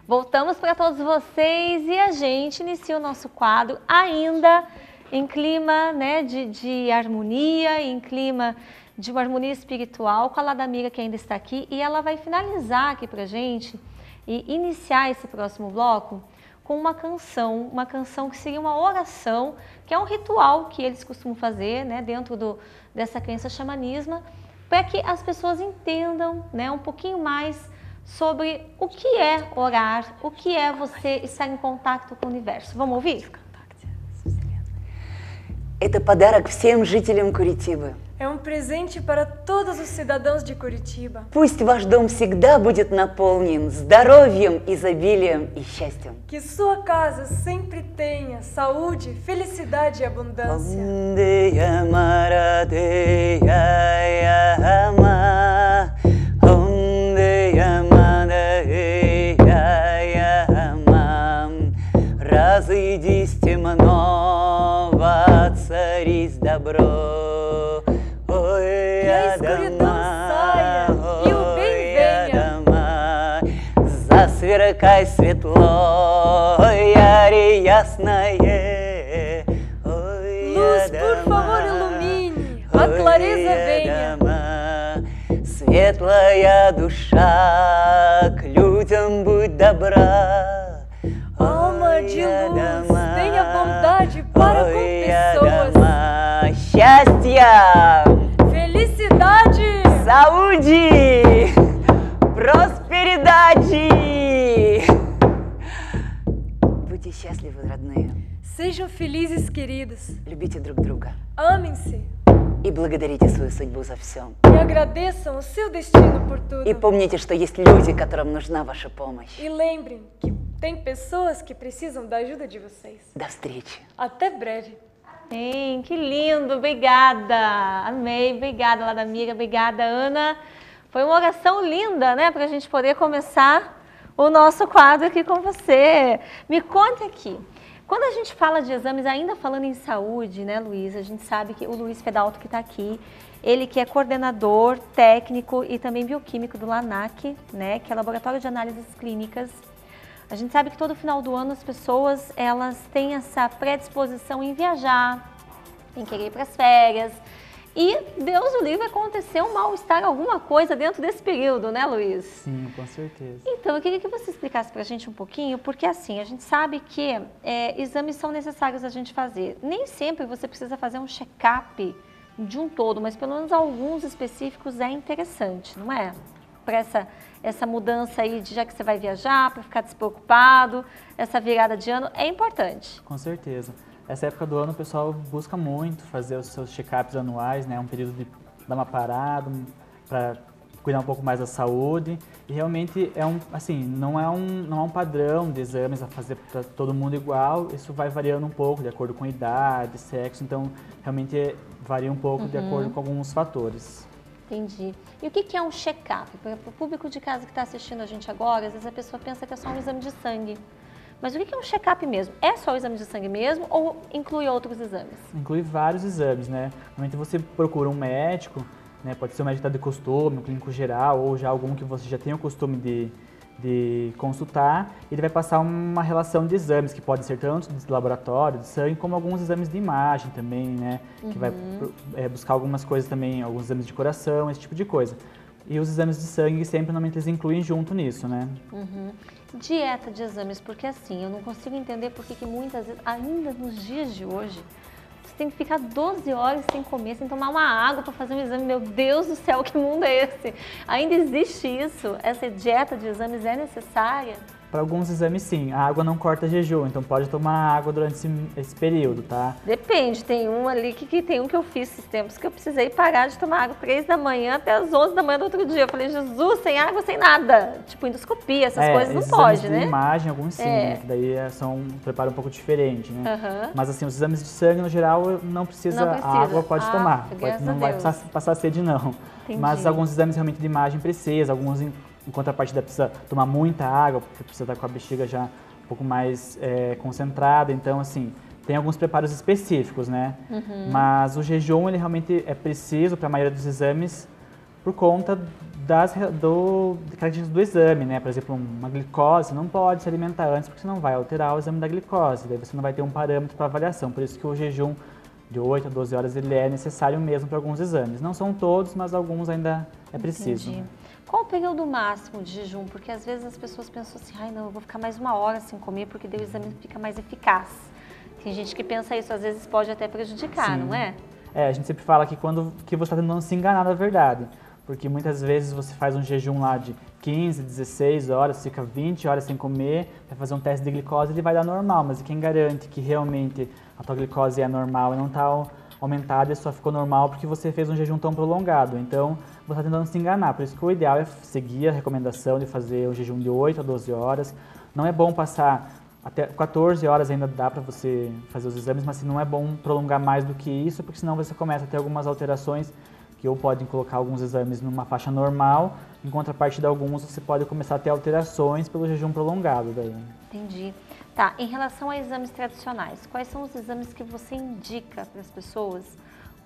Voltamos para todos vocês e a gente inicia o nosso quadro ainda em clima, né, de harmonia, em clima de uma harmonia espiritual com a Ladamira, que ainda está aqui, e ela vai finalizar aqui para a gente e iniciar esse próximo bloco com uma canção que seria uma oração, que é um ritual que eles costumam fazer, né, dentro dessa crença xamanismo, para que as pessoas entendam, né, um pouquinho mais sobre o que é orar, o que é você estar em contato com o universo. Vamos ouvir? Это подарок всем жителям Куритибы. É um presente para todos os cidadãos de Curitiba. Пусть ваш дом всегда будет наполнен здоровьем, изобилием и счастьем. Que sua casa sempre tenha saúde, felicidade e abundância. Разойдись темно, воцарись добро. Que a escuridão saia e o bem venha. Засверкай светло, яре ясное. Luz, por favor, ilumine, a clareza venha. Светлая душа, к людям будь добра. Alma de luz, tenha bondade para com pessoas. Счастья! Felicidade! Saúde! Prosperidade! Будьте счастливы, родные. Sejam felizes, queridos. Любите друг друга. Amem-se И благодарите свою судьбу за все. e agradeçam o seu destino por tudo. И помните, что есть люди, которым нужна ваша помощь. E lembrem que tem pessoas que precisam da ajuda de vocês. До встречи. Até breve. Sim, que lindo, obrigada, amei, obrigada Ladamira, obrigada Ana. Foi uma oração linda, né, para a gente poder começar o nosso quadro aqui com você. Me conta aqui, quando a gente fala de exames, ainda falando em saúde, né, Luiz, a gente sabe que o Luiz Fedalto que está aqui, ele que é coordenador técnico e também bioquímico do LANAC, né, que é Laboratório de Análises Clínicas. A gente sabe que todo final do ano as pessoas, elas têm essa predisposição em viajar, em querer ir para as férias. E Deus o livre, aconteceu um mal-estar, alguma coisa dentro desse período, né, Luiz? Sim, com certeza. Então, eu queria que você explicasse para a gente um pouquinho, porque assim, a gente sabe que exames são necessários a gente fazer. Nem sempre você precisa fazer um check-up de um todo, mas pelo menos alguns específicos é interessante, não é? Para essa mudança aí, já que você vai viajar, para ficar despreocupado, essa virada de ano é importante. Com certeza. Essa época do ano o pessoal busca muito fazer os seus check-ups anuais, né? Um período de dar uma parada para cuidar um pouco mais da saúde. E realmente não é um padrão de exames a fazer para todo mundo igual. Isso vai variando um pouco de acordo com a idade, sexo. Então, realmente varia um pouco de acordo com alguns fatores. Entendi. E o que é um check-up? Para o público de casa que está assistindo a gente agora, às vezes a pessoa pensa que é só um exame de sangue. Mas o que é um check-up mesmo? É só o exame de sangue mesmo ou inclui outros exames? Inclui vários exames, né? Normalmente você procura um médico, né? Pode ser um médico de costume, um clínico geral, ou já algum que você já tem o costume de consultar. Ele vai passar uma relação de exames, que pode ser tanto de laboratório, de sangue, como alguns exames de imagem também, né? Que vai buscar algumas coisas também, alguns exames de coração, esse tipo de coisa. E os exames de sangue sempre, normalmente, eles incluem junto nisso, né? Dieta de exames, porque assim, eu não consigo entender por que muitas vezes, ainda nos dias de hoje, você tem que ficar 12 horas sem comer, sem tomar uma água para fazer um exame. Meu Deus do céu, que mundo é esse? Ainda existe isso? Essa dieta de exames é necessária? Para alguns exames, sim. A água não corta jejum, então pode tomar água durante esse período, tá? Depende. Tem um ali tem um que eu fiz esses tempos que eu precisei parar de tomar água 3 da manhã até as 11 da manhã do outro dia. Eu falei, Jesus, sem água, sem nada. Tipo, endoscopia, essas coisas não pode, né? Exames de imagem, alguns sim, né? Que daí são um preparo um pouco diferente, né? Mas assim, os exames de sangue, no geral, não precisa. A água pode tomar. Não vai passar sede, não. Entendi. Mas alguns exames realmente de imagem precisa, alguns em contrapartida precisa tomar muita água, porque precisa estar com a bexiga já um pouco mais concentrada. Então, assim, tem alguns preparos específicos, né? Mas o jejum, ele realmente é preciso para a maioria dos exames por conta características do exame, né? Por exemplo, uma glicose, não pode se alimentar antes porque senão vai alterar o exame da glicose, daí você não vai ter um parâmetro para avaliação, por isso que o jejum de 8 a 12 horas ele é necessário mesmo para alguns exames. Não são todos, mas alguns ainda é preciso. Entendi. Qual o período máximo de jejum? Porque às vezes as pessoas pensam assim, ai não, eu vou ficar mais 1 hora sem comer porque daí o exame fica mais eficaz. Tem gente que pensa isso, às vezes pode até prejudicar, Sim. não é? A gente sempre fala que que você está tentando se enganar na verdade, porque muitas vezes você faz um jejum lá de 15, 16 horas, fica 20 horas sem comer, vai fazer um teste de glicose, ele vai dar normal, mas quem garante que realmente a tua glicose é normal e não está aumentada e só ficou normal porque você fez um jejum tão prolongado? Então, você está tentando se enganar, por isso que o ideal é seguir a recomendação de fazer um jejum de 8 a 12 horas. Não é bom passar até 14 horas, ainda dá para você fazer os exames, mas não é bom prolongar mais do que isso, porque senão você começa a ter algumas alterações que ou podem colocar alguns exames numa faixa normal, em contrapartida de alguns você pode começar a ter alterações pelo jejum prolongado daí. Entendi. Tá, em relação a exames tradicionais, quais são os exames que você indica para as pessoas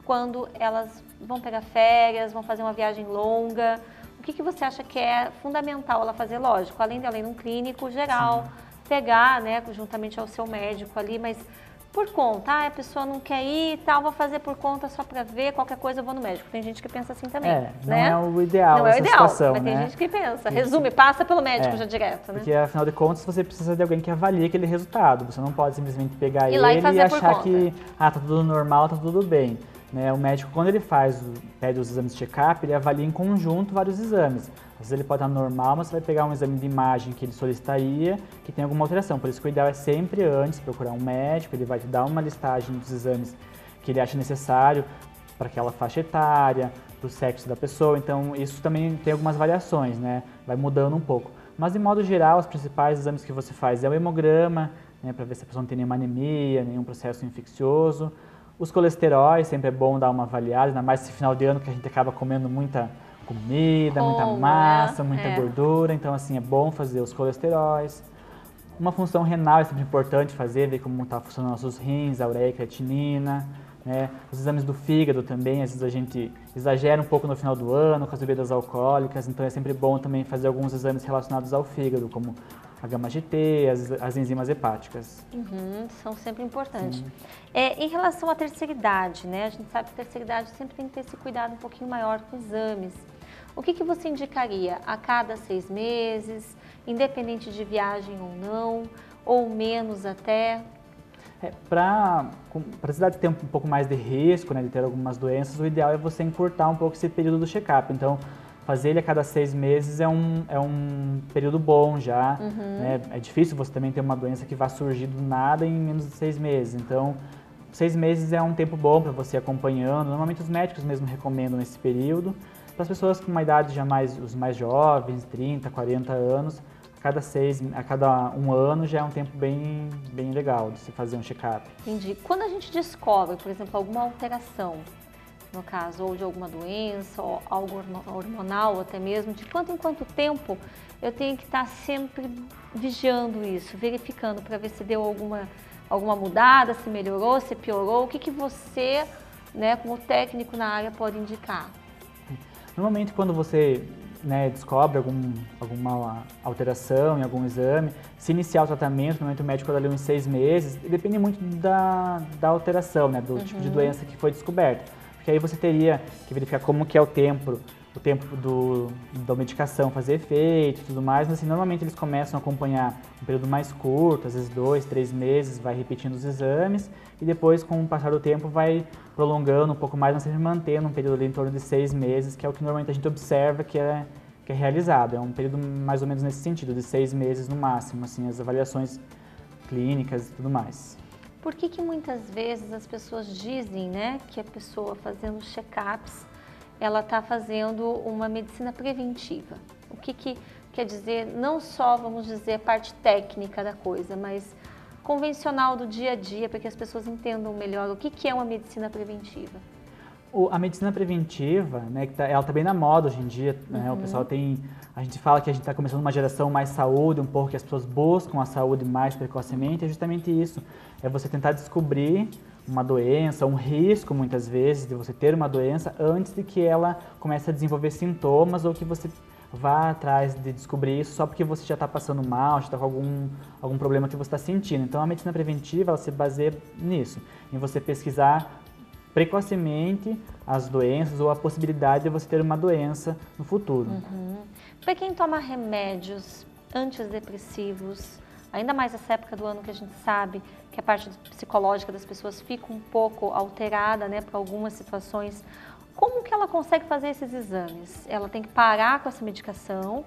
quando elas vão pegar férias, vão fazer uma viagem longa? O que você acha que é fundamental ela fazer? Lógico, além dela ir num clínico geral, pegar, né, juntamente ao seu médico ali, mas por conta, a pessoa não quer ir e tal, vou fazer por conta só para ver, qualquer coisa eu vou no médico. Tem gente que pensa assim também, não né? é o ideal não é o essa ideal, situação, mas né? tem gente que pensa, resume, passa pelo médico já direto, né? Porque afinal de contas você precisa de alguém que avalie aquele resultado, você não pode simplesmente pegar Ir lá e ele fazer e por achar conta. que tá tudo normal, tá tudo bem. Né? O médico, quando ele pede os exames de check-up, ele avalia em conjunto vários exames. Às vezes ele pode estar normal, mas você vai pegar um exame de imagem que ele solicitaria, que tem alguma alteração. Por isso que o ideal é sempre antes procurar um médico, ele vai te dar uma listagem dos exames que ele acha necessário para aquela faixa etária, para o sexo da pessoa. Então isso também tem algumas variações, né? Vai mudando um pouco. Mas de modo geral, os principais exames que você faz é o hemograma, né, para ver se a pessoa não tem nenhuma anemia, nenhum processo infeccioso. Os colesteróis, sempre é bom dar uma avaliada, ainda mais esse final de ano que a gente acaba comendo muita comida, muita massa, muita gordura, então assim, é bom fazer os colesteróis. Uma função renal é sempre importante fazer, ver como está funcionando nossos rins, a ureia e a creatinina, né? Os exames do fígado também, às vezes a gente exagera um pouco no final do ano com as bebidas alcoólicas, então é sempre bom também fazer alguns exames relacionados ao fígado, como a gama-GT, as enzimas hepáticas. São sempre importantes. Em relação à terceira idade, né? A gente sabe que a terceira idade sempre tem que ter esse cuidado um pouquinho maior com exames. O que você indicaria a cada 6 meses, independente de viagem ou não, ou menos até? Para a cidade ter um pouco mais de risco, né, de ter algumas doenças, o ideal é você encurtar um pouco esse período do check-up. Então, fazer ele a cada 6 meses é um período bom já. Né? É difícil você também ter uma doença que vá surgir do nada em menos de 6 meses. Então, 6 meses é um tempo bom para você ir acompanhando. Normalmente os médicos mesmo recomendam esse período. Para as pessoas com uma idade já os mais jovens, 30, 40 anos, a cada 1 ano já é um tempo bem legal de se fazer um check-up. Entendi. Quando a gente descobre, por exemplo, alguma alteração, no caso, ou de alguma doença, ou algo hormonal até mesmo, de quanto em quanto tempo eu tenho que estar sempre vigiando isso, verificando para ver se deu alguma mudada, se melhorou, se piorou, o que você, né, como técnico na área, pode indicar? Normalmente quando você descobre alguma alteração em algum exame, se iniciar o tratamento, normalmente o médico dá ali uns 6 meses, depende muito da alteração, né, do tipo de doença que foi descoberta. Porque aí você teria que verificar como que é o tempo da medicação fazer efeito e tudo mais, mas assim, normalmente eles começam a acompanhar um período mais curto, às vezes 2, 3 meses, vai repetindo os exames e depois com o passar do tempo vai prolongando um pouco mais, mas sempre mantendo um período ali em torno de 6 meses, que é o que normalmente a gente observa que é realizado. É um período mais ou menos nesse sentido, de 6 meses no máximo, assim, as avaliações clínicas e tudo mais. Por que muitas vezes as pessoas dizem, né, que a pessoa fazendo check-ups, ela está fazendo uma medicina preventiva? O que quer dizer, não só, vamos dizer, a parte técnica da coisa, mas convencional do dia a dia, para que as pessoas entendam melhor o que é uma medicina preventiva? A medicina preventiva, né, ela está bem na moda hoje em dia, né, o pessoal a gente fala que a gente está começando uma geração mais saúde, um pouco que as pessoas buscam a saúde mais precocemente, é justamente isso, é você tentar descobrir uma doença, um risco muitas vezes de você ter uma doença antes de que ela comece a desenvolver sintomas ou que você vá atrás de descobrir isso só porque você já está passando mal, já está com algum problema que você está sentindo. Então a medicina preventiva ela se baseia nisso, em você pesquisar precocemente as doenças ou a possibilidade de você ter uma doença no futuro. Para quem toma remédios antidepressivos, ainda mais nessa época do ano que a gente sabe que a parte psicológica das pessoas fica um pouco alterada, né, para algumas situações, como que ela consegue fazer esses exames? Ela tem que parar com essa medicação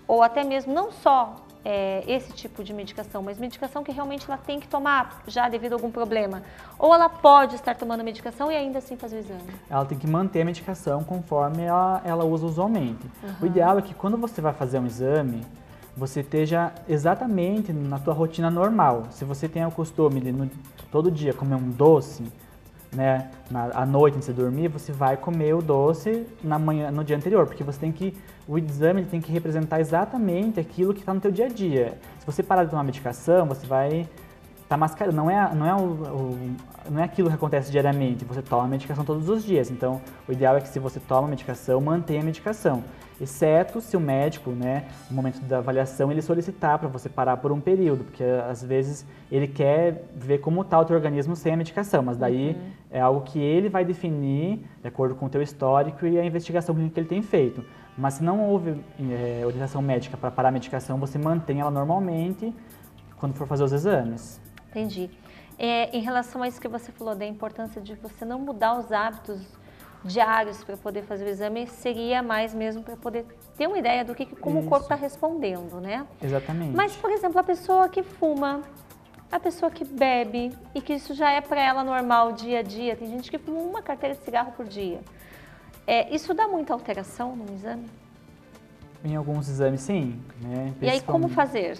ou até mesmo não só esse tipo de medicação, mas medicação que realmente ela tem que tomar já devido a algum problema? Ou ela pode estar tomando medicação e ainda assim fazer o exame? Ela tem que manter a medicação conforme ela usa usualmente. O ideal é que quando você vai fazer um exame, você esteja exatamente na tua rotina normal. Se você tem o costume de todo dia comer um doce, né, à noite antes de dormir, você vai comer o doce no dia anterior, porque o exame tem que representar exatamente aquilo que está no teu dia a dia. Se você parar de tomar medicação, você vai estar mascarando. Não é aquilo que acontece diariamente, você toma a medicação todos os dias. Então, o ideal é que se você toma a medicação, mantenha a medicação. Exceto se o médico, né, no momento da avaliação, ele solicitar para você parar por um período, porque às vezes ele quer ver como está o teu organismo sem a medicação, mas daí é algo que ele vai definir de acordo com o teu histórico e a investigação clínica que ele tem feito. Mas se não houve orientação médica para parar a medicação, você mantém ela normalmente quando for fazer os exames. Entendi. Em relação a isso que você falou, da importância de você não mudar os hábitos diários para poder fazer o exame, seria mais mesmo para poder ter uma ideia do como o corpo está respondendo, né? Exatamente. Mas, por exemplo, a pessoa que fuma, a pessoa que bebe e que isso já é para ela normal, dia a dia, tem gente que fuma uma carteira de cigarro por dia. Isso dá muita alteração no exame? Em alguns exames, sim. Né? E aí, como fazer?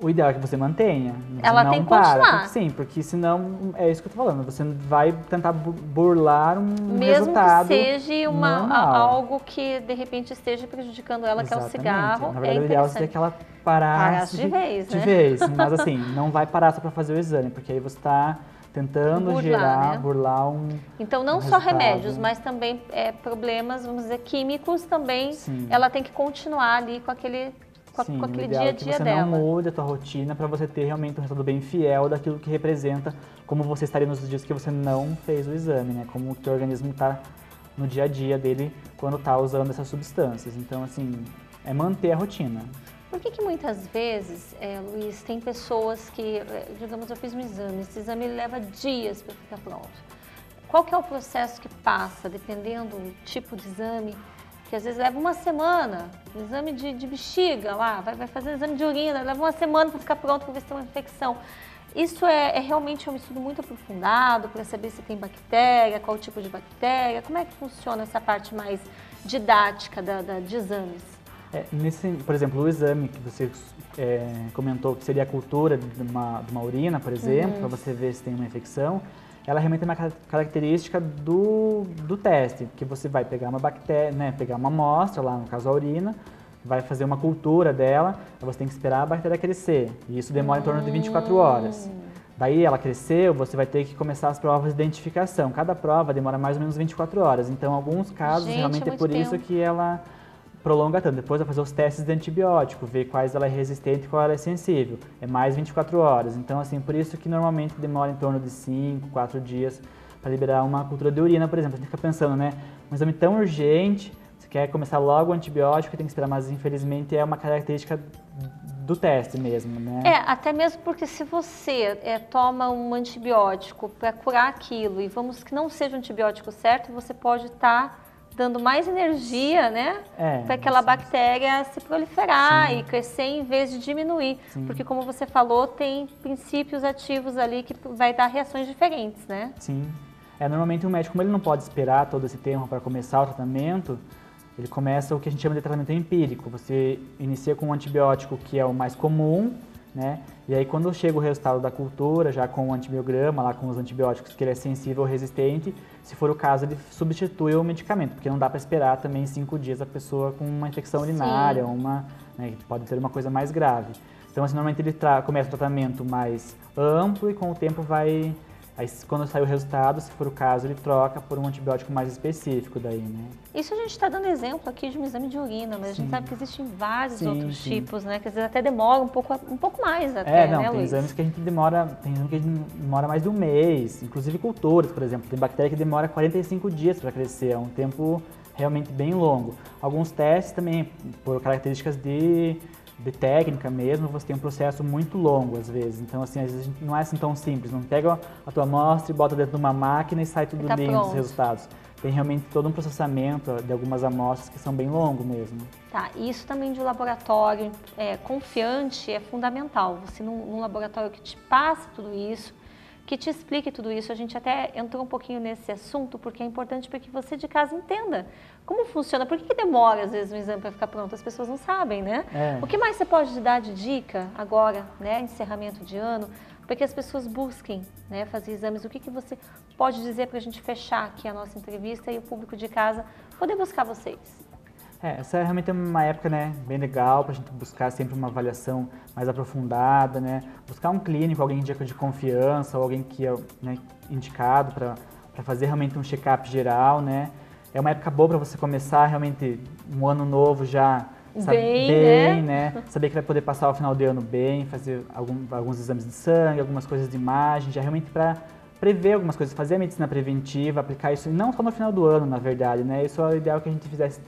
O ideal é que você mantenha. Ela não tem que para, continuar. Sim, porque senão, é isso que eu tô falando, você vai tentar burlar um mesmo resultado que seja normal. algo que de repente esteja prejudicando ela, que é o cigarro. Na verdade, o ideal seria que ela parasse de vez, né? De vez, mas assim, não vai parar só para fazer o exame, porque aí você está tentando burlar um Então, não só remédios, mas também problemas, vamos dizer, químicos também, Sim. ela tem que continuar ali com aquele Sim, dia a dia é que você dela. não mude a tua rotina para você ter realmente um resultado bem fiel daquilo que representa como você estaria nos dias que você não fez o exame, né? Como o teu organismo está no dia a dia dele quando está usando essas substâncias. Então, assim, é manter a rotina. Por que muitas vezes, Luiz, tem pessoas que, digamos, eu fiz um exame, esse exame leva dias para ficar pronto. Qual que é o processo que passa, dependendo do tipo de exame? Que às vezes leva uma semana, exame de bexiga lá, vai fazer um exame de urina, leva uma semana para ficar pronto para ver se tem uma infecção. Isso é realmente um estudo muito aprofundado para saber se tem bactéria, qual tipo de bactéria, como é que funciona essa parte mais didática de exames? Por exemplo, o exame que você comentou, que seria a cultura de uma urina, por exemplo, para você ver se tem uma infecção, ela realmente é uma característica do teste, que você vai pegar uma bactéria, né, pegar uma amostra, lá no caso a urina, vai fazer uma cultura dela, você tem que esperar a bactéria crescer, e isso demora em torno de 24 horas. Daí ela cresceu, você vai ter que começar as provas de identificação. Cada prova demora mais ou menos 24 horas, então em alguns casos realmente é por isso que ela prolonga tanto. Depois vai fazer os testes de antibiótico, ver quais ela é resistente e qual ela é sensível. É mais 24 horas. Então, assim, por isso que normalmente demora em torno de 5, 4 dias para liberar uma cultura de urina, por exemplo. A gente fica pensando, né, um exame tão urgente, você quer começar logo o antibiótico, tem que esperar, mas infelizmente é uma característica do teste mesmo, né? Até mesmo porque se você toma um antibiótico para curar aquilo e vamos que não seja o antibiótico certo, você pode estar dando mais energia, né, para aquela bactéria se proliferar e crescer em vez de diminuir. Sim. Porque, como você falou, tem princípios ativos ali que vai dar reações diferentes, né? Sim. Normalmente o médico, como ele não pode esperar todo esse tempo para começar o tratamento, ele começa o que a gente chama de tratamento empírico. Você inicia com um antibiótico que é o mais comum, né? E aí quando chega o resultado da cultura, já com o antibiograma, lá com os antibióticos que ele é sensível ou resistente, se for o caso ele substitui o medicamento, porque não dá para esperar também 5 dias a pessoa com uma infecção urinária, né, que pode ter uma coisa mais grave. Então assim, normalmente ele começa o tratamento mais amplo e com o tempo vai Aí quando sair o resultado, se for o caso, ele troca por um antibiótico mais específico daí, né? Isso a gente está dando exemplo aqui de um exame de urina, mas a gente sabe que existem vários outros tipos, né? Que às vezes até demora um pouco mais até, né, tem Luiz? exames que a gente demora, mais de um mês, inclusive culturas, por exemplo. Tem bactéria que demora 45 dias para crescer, é um tempo realmente bem longo. Alguns testes também, por características de técnica mesmo, você tem um processo muito longo às vezes. Então, assim, às vezes não é assim tão simples. Não pega a tua amostra e bota dentro de uma máquina e sai tudo lindo os resultados. Tem realmente todo um processamento de algumas amostras que são bem longos mesmo. Tá, isso também de um laboratório confiante é fundamental. Você num laboratório que te passa tudo isso, que te explique tudo isso. A gente até entrou um pouquinho nesse assunto, porque é importante para que você de casa entenda como funciona. Por que demora, às vezes, um exame para ficar pronto? As pessoas não sabem, né? O que mais você pode dar de dica agora, né, encerramento de ano, para que as pessoas busquem, né, fazer exames? O que você pode dizer para a gente fechar aqui a nossa entrevista e o público de casa poder buscar vocês? Essa é realmente uma época, né, bem legal para a gente buscar sempre uma avaliação mais aprofundada, né? Buscar um clínico, alguém de confiança, ou alguém que é, né, indicado para fazer realmente um check-up geral, né? É uma época boa para você começar realmente um ano novo já bem, né? Saber que vai poder passar o final de ano bem, fazer alguns exames de sangue, algumas coisas de imagem, já realmente para prever algumas coisas, fazer a medicina preventiva, aplicar isso não só no final do ano, na verdade, né? Isso é o ideal que a gente fizesse,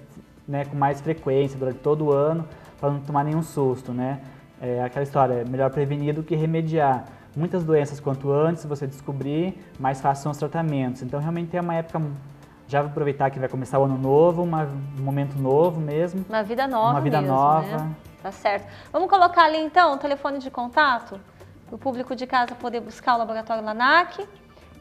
né, com mais frequência durante todo o ano, para não tomar nenhum susto, né? É aquela história, é melhor prevenir do que remediar. Muitas doenças, quanto antes você descobrir, mais fáceis são os tratamentos. Então, realmente é uma época, já vou aproveitar que vai começar o ano novo, um momento novo mesmo. Uma vida nova mesmo, né? Tá certo. Vamos colocar ali, então, o telefone de contato, para o público de casa poder buscar o Laboratório Lanac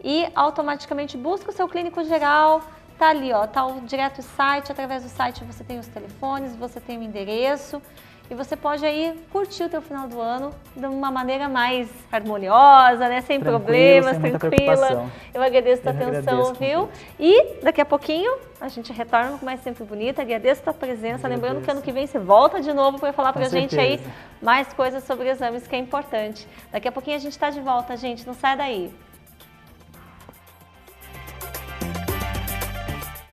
e automaticamente busca o seu clínico geral. Tá ali, ó, tá direto o site, através do site você tem os telefones, você tem o endereço e você pode aí curtir o teu final do ano de uma maneira mais harmoniosa, né, sem problemas, tranquila. Eu agradeço a tua atenção, viu? E daqui a pouquinho a gente retorna com mais Sempre Bonita. Agradeço a tua presença, lembrando que ano que vem você volta de novo para falar pra gente aí mais coisas sobre exames, que é importante. Daqui a pouquinho a gente tá de volta, gente, não sai daí.